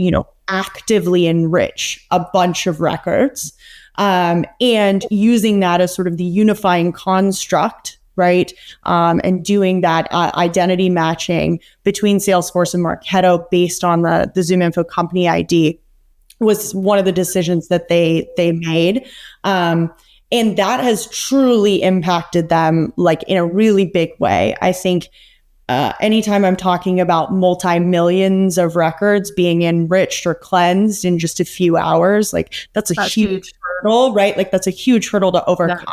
actively enrich a bunch of records, and using that as sort of the unifying construct, right? And doing that identity matching between Salesforce and Marketo based on the ZoomInfo company ID was one of the decisions that they made. And that has truly impacted them in a really big way. I think anytime I'm talking about multi-millions of records being enriched or cleansed in just a few hours, that's a huge hurdle, right? That's a huge hurdle to overcome.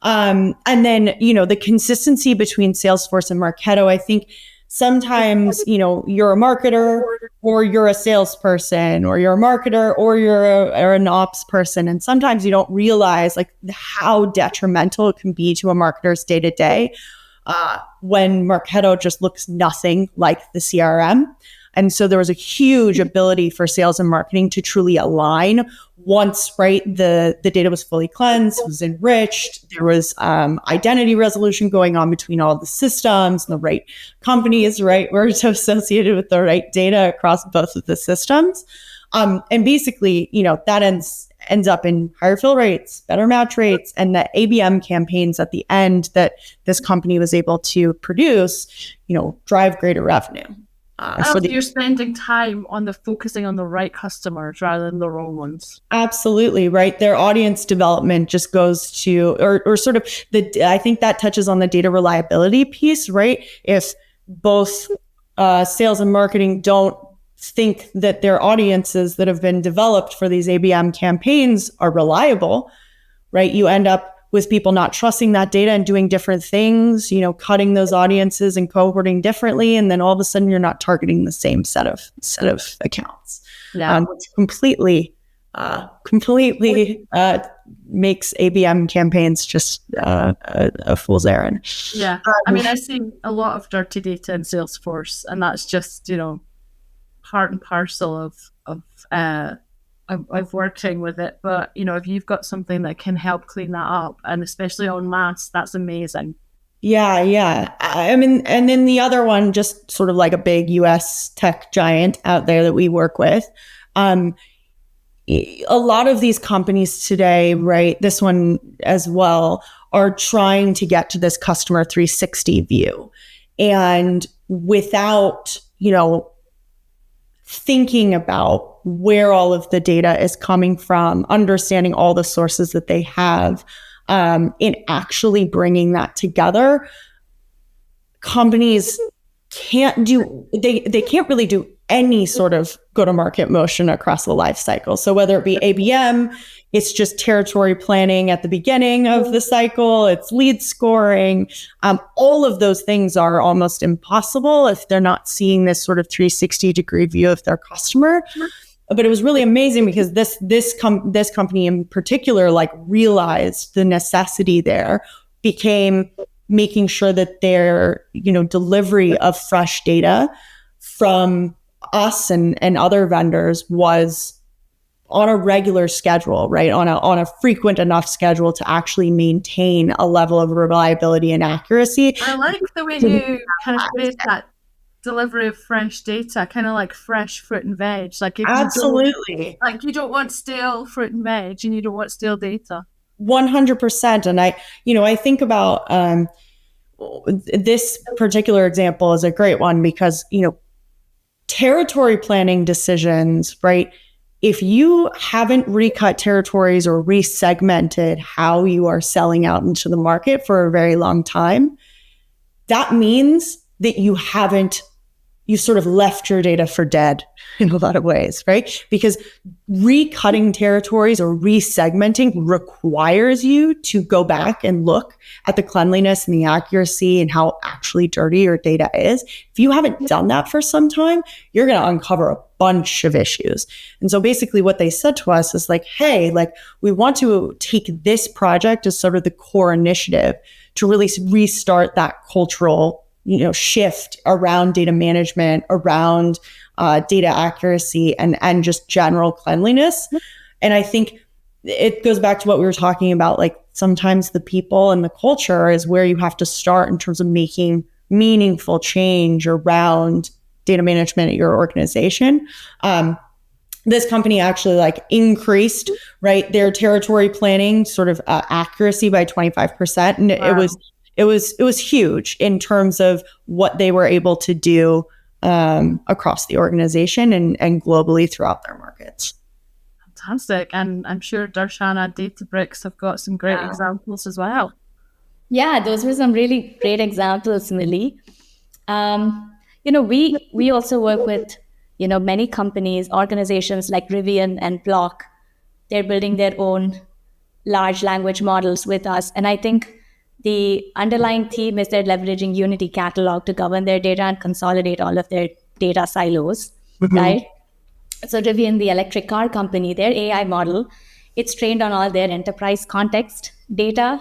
And then, the consistency between Salesforce and Marketo, I think sometimes, you're a marketer or you're a salesperson, or you're a marketer or you're an ops person. And sometimes you don't realize like how detrimental it can be to a marketer's day to day when Marketo just looks nothing like the CRM. And so there was a huge ability for sales and marketing to truly align once, right, the data was fully cleansed, was enriched, there was identity resolution going on between all the systems, and the right companies, right, were associated with the right data across both of the systems. And basically, that ends up in higher fill rates, better match rates, and the ABM campaigns at the end that this company was able to produce, drive greater revenue. So you're spending time on focusing on the right customers rather than the wrong ones. Absolutely, right. Their audience development just goes to, or sort of I think that touches on the data reliability piece, right? If both sales and marketing don't think that their audiences that have been developed for these ABM campaigns are reliable, right? You end up with people not trusting that data and doing different things, cutting those audiences and cohorting differently. And then all of a sudden you're not targeting the same set of accounts. Yeah. Which completely makes ABM campaigns just a fool's errand. Yeah. I see a lot of dirty data in Salesforce, and that's just, part and parcel of working with it. But, if you've got something that can help clean that up, and especially en masse, that's amazing. Yeah. And then the other one, just sort of like a big US tech giant out there that we work with. A lot of these companies today, right, this one as well, are trying to get to this customer 360 view. And without, thinking about where all of the data is coming from, understanding all the sources that they have, in actually bringing that together, companies can't really do any sort of go-to-market motion across the life cycle. So whether it be ABM, it's just territory planning at the beginning of the cycle, it's lead scoring. All of those things are almost impossible if they're not seeing this sort of 360-degree view of their customer. But it was really amazing because this company in particular, like, realized the necessity there, became making sure that their, delivery of fresh data from us and other vendors was on a regular schedule, right? On a frequent enough schedule to actually maintain a level of reliability and accuracy. I like the way you kind of phrase that delivery of fresh data, kind of like fresh fruit and veg. Like, if absolutely, you don't want stale fruit and veg, and you don't want stale data. 100%. And I think about this particular example is a great one because, territory planning decisions, right? If you haven't recut territories or resegmented how you are selling out into the market for a very long time, that means that you sort of left your data for dead in a lot of ways, right? Because recutting territories or resegmenting requires you to go back and look at the cleanliness and the accuracy and how actually dirty your data is. If you haven't done that for some time, you're going to uncover a bunch of issues. And so basically what they said to us is like, hey, like, we want to take this project as sort of the core initiative to really restart that cultural shift around data management, around data accuracy, and just general cleanliness. And I think it goes back to what we were talking about. Like, sometimes the people and the culture is where you have to start in terms of making meaningful change around data management at your organization. This company actually increased, right, their territory planning sort of accuracy by 25%. And wow. It was huge in terms of what they were able to do across the organization and globally throughout their markets. Fantastic. And I'm sure Darshana, Databricks have got some great examples as well. Yeah, those were some really great examples, Millie. We also work with, many companies, organizations like Rivian and Block. They're building their own large language models with us. And I think the underlying theme is they're leveraging Unity Catalog to govern their data and consolidate all of their data silos, right? So Rivian, the electric car company, their AI model, it's trained on all their enterprise context data,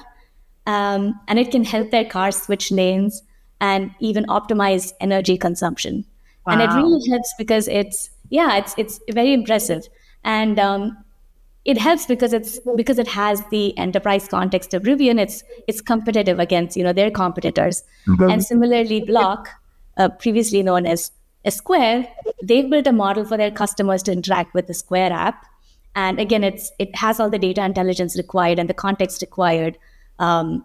and it can help their cars switch lanes and even optimize energy consumption. Wow. And it really helps because it's very impressive. And it helps because it has the enterprise context of Rivian. It's competitive against their competitors. And similarly, Block, previously known as Square, they've built a model for their customers to interact with the Square app. And again, it has all the data intelligence required and the context required, from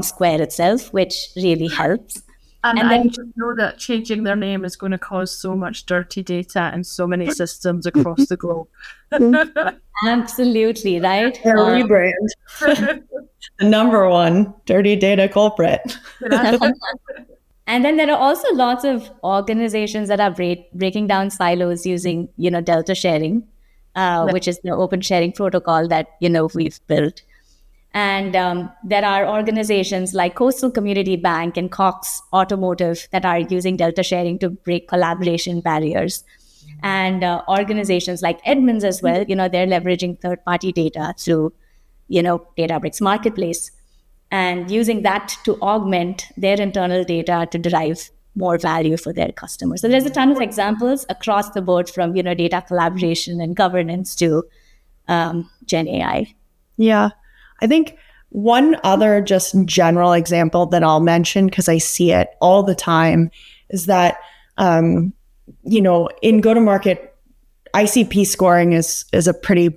Square itself, which really helps. And then, I just know that changing their name is going to cause so much dirty data in so many systems across the globe. Absolutely, right? Their rebrand. The number one dirty data culprit. And then there are also lots of organizations that are breaking down silos using, Delta sharing, which is the open sharing protocol that, we've built. And there are organizations like Coastal Community Bank and Cox Automotive that are using Delta sharing to break collaboration barriers. And organizations like Edmunds as well, they're leveraging third-party data through, Databricks Marketplace and using that to augment their internal data to derive more value for their customers. So there's a ton of examples across the board from, data collaboration and governance to Gen AI. Yeah. I think one other just general example that I'll mention, because I see it all the time, is that, in go-to-market, ICP scoring is a pretty,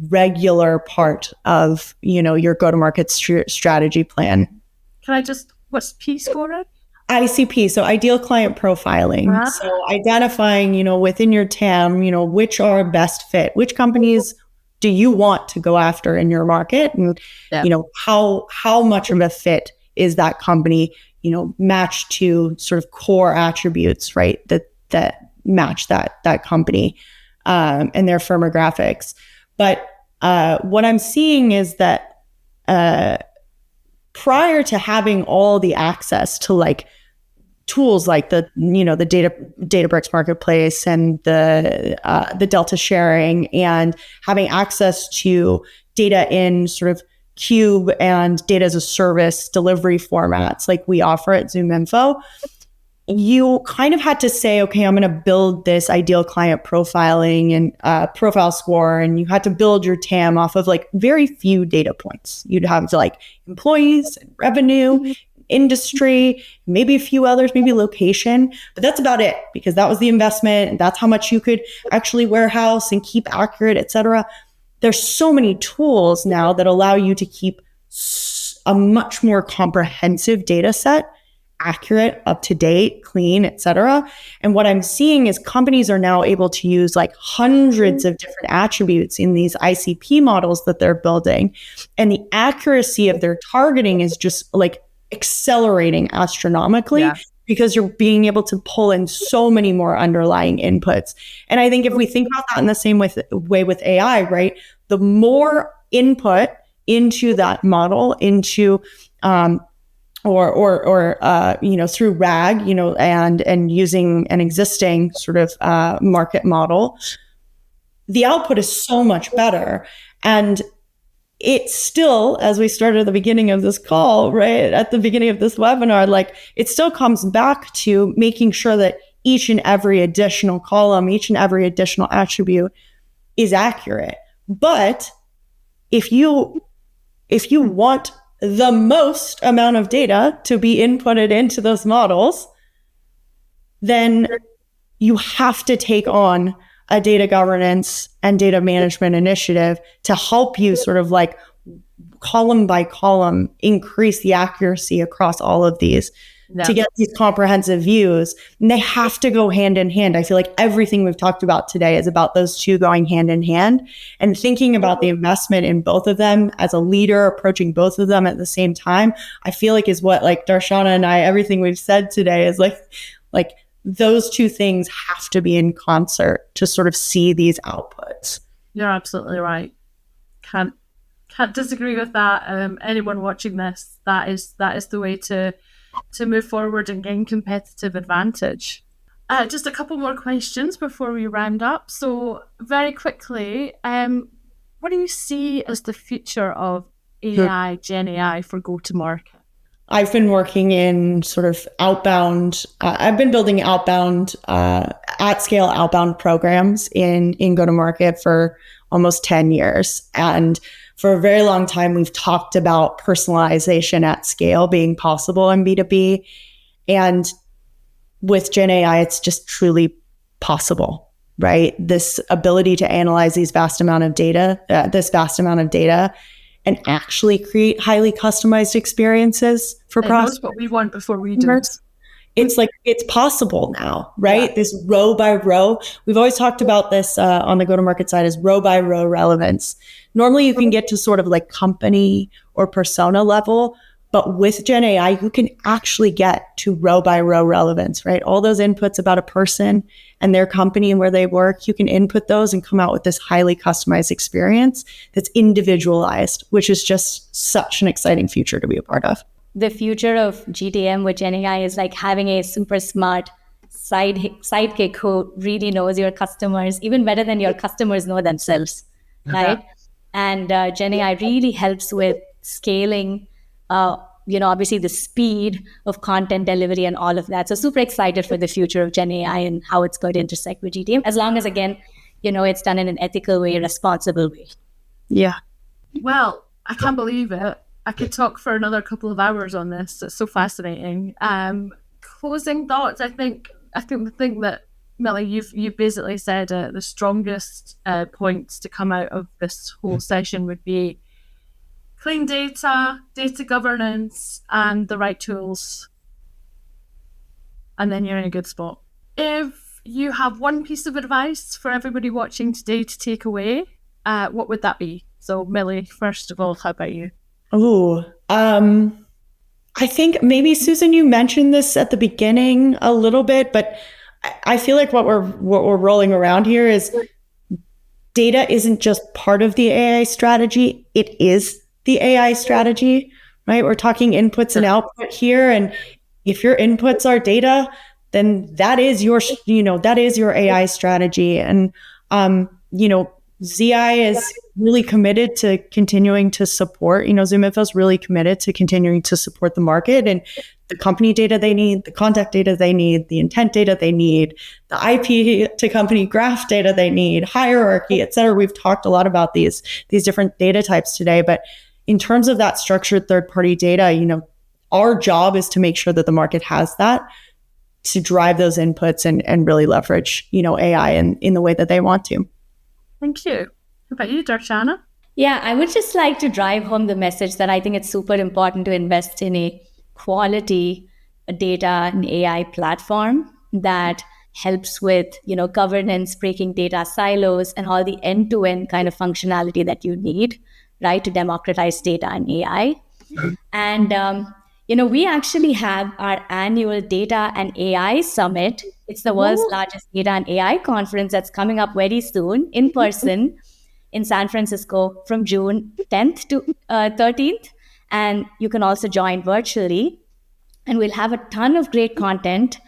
regular part of, your go-to-market strategy plan. What's P scoring? ICP, so ideal client profiling. So identifying, within your TAM, which are best fit, which companies do you want to go after in your market? And, how much of a fit is that company, matched to sort of core attributes, right? That match that company and their firmographics. But what I'm seeing is that prior to having all the access to tools like the Databricks Marketplace and the Delta sharing and having access to data in sort of Cube and data as a service delivery formats like we offer at ZoomInfo, you kind of had to say, okay, I'm going to build this ideal client profiling and profile score. And you had to build your TAM off of very few data points. You'd have employees, and revenue, industry, maybe a few others, maybe location, but that's about it because that was the investment and that's how much you could actually warehouse and keep accurate, et cetera. There's so many tools now that allow you to keep a much more comprehensive data set, accurate, up to date, clean, et cetera. And what I'm seeing is companies are now able to use hundreds of different attributes in these ICP models that they're building. And the accuracy of their targeting is just accelerating astronomically because you're being able to pull in so many more underlying inputs. And I think if we think about that in the same way with AI, right, the more input into that model, into through RAG, and using an existing sort of market model, the output is so much better. And it's still, as we started at the beginning of this call, right, at the beginning of this webinar, it still comes back to making sure that each and every additional column, each and every additional attribute is accurate. But if you want the most amount of data to be inputted into those models, then you have to take on a data governance and data management initiative to help you sort of column by column increase the accuracy across all of these to get these comprehensive views. And they have to go hand in hand. I feel like everything we've talked about today is about those two going hand in hand, and thinking about the investment in both of them as a leader, approaching both of them at the same time, I feel like is what Darshana and I, everything we've said today is those two things have to be in concert to sort of see these outputs. You're absolutely right. can't disagree with that. Anyone watching this, that is the way to move forward and gain competitive advantage. Just a couple more questions before we round up. So very quickly, what do you see as the future of AI, Gen AI for go-to-market? I've been working in sort of outbound. I've been building outbound, at-scale outbound programs in go-to-market for almost 10 years. And for a very long time, we've talked about personalization at scale being possible in B2B. And with Gen AI, it's just truly possible, right? This ability to analyze this vast amount of data, and actually create highly customized experiences for prospects. That's what we want before we do. It's like, it's possible now, right? Yeah. This row by row. We've always talked about this on the go-to-market side as row by row relevance. Normally you can get to sort of like company or persona level, but with Gen AI, you can actually get to row by row relevance, right? All those inputs about a person and their company and where they work, you can input those and come out with this highly customized experience that's individualized, which is just such an exciting future to be a part of. The future of GTM with Gen AI is like having a super smart sidekick who really knows your customers, even better than your customers know themselves, right? And Gen AI really helps with scaling, obviously the speed of content delivery and all of that. So super excited for the future of Gen AI and how it's going to intersect with GTM, as long as, again, it's done in an ethical way, responsible way. Yeah. Well, I can't believe it. I could talk for another couple of hours on this. It's so fascinating. Closing thoughts. I think the thing that, Millie, you've basically said the strongest points to come out of this whole session would be clean data governance, and the right tools. And then you're in a good spot. If you have one piece of advice for everybody watching today to take away, what would that be? So, Millie, first of all, how about you? Oh, I think maybe, Susan, you mentioned this at the beginning a little bit, but I feel like what we're rolling around here is data isn't just part of the AI strategy. It is the AI strategy, right? We're talking inputs and output here. And if your inputs are data, then that is your AI strategy. And, ZI is really committed to continuing to support, ZoomInfo is really committed to continuing to support the market and the company data they need, the contact data they need, the intent data they need, the IP to company graph data they need, hierarchy, et cetera. We've talked a lot about these different data types today, but in terms of that structured third-party data, our job is to make sure that the market has that to drive those inputs and really leverage, AI in the way that they want to. Thank you. How about you, Darshana? Yeah, I would just like to drive home the message that I think it's super important to invest in a quality data and AI platform that helps with, governance, breaking data silos, and all the end-to-end kind of functionality that you need, right, to democratize data and AI. And, we actually have our annual Data and AI Summit. It's the world's largest data and AI conference that's coming up very soon in person in San Francisco from June 10th to 13th. And you can also join virtually. And we'll have a ton of great content.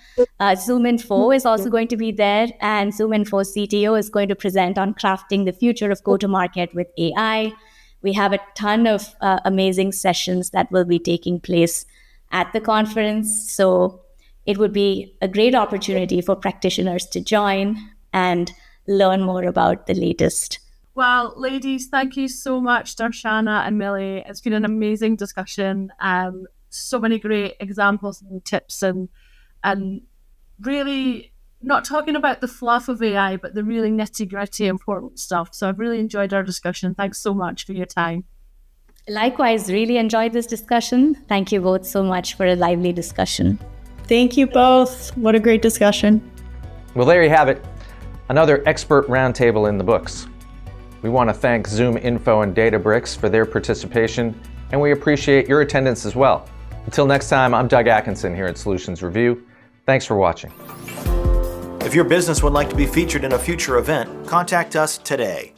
ZoomInfo is also going to be there. And ZoomInfo CTO is going to present on crafting the future of go-to-market with AI. We have a ton of amazing sessions that will be taking place at the conference. So it would be a great opportunity for practitioners to join and learn more about the latest. Well, ladies, thank you so much, Darshana and Millie. It's been an amazing discussion. So many great examples and tips and really not talking about the fluff of AI, but the really nitty-gritty important stuff. So I've really enjoyed our discussion. Thanks so much for your time. Likewise, really enjoyed this discussion. Thank you both so much for a lively discussion. Thank you both. What a great discussion. Well, there you have it. Another expert roundtable in the books. We want to thank ZoomInfo and Databricks for their participation, and we appreciate your attendance as well. Until next time, I'm Doug Atkinson here at Solutions Review. Thanks for watching. If your business would like to be featured in a future event, contact us today.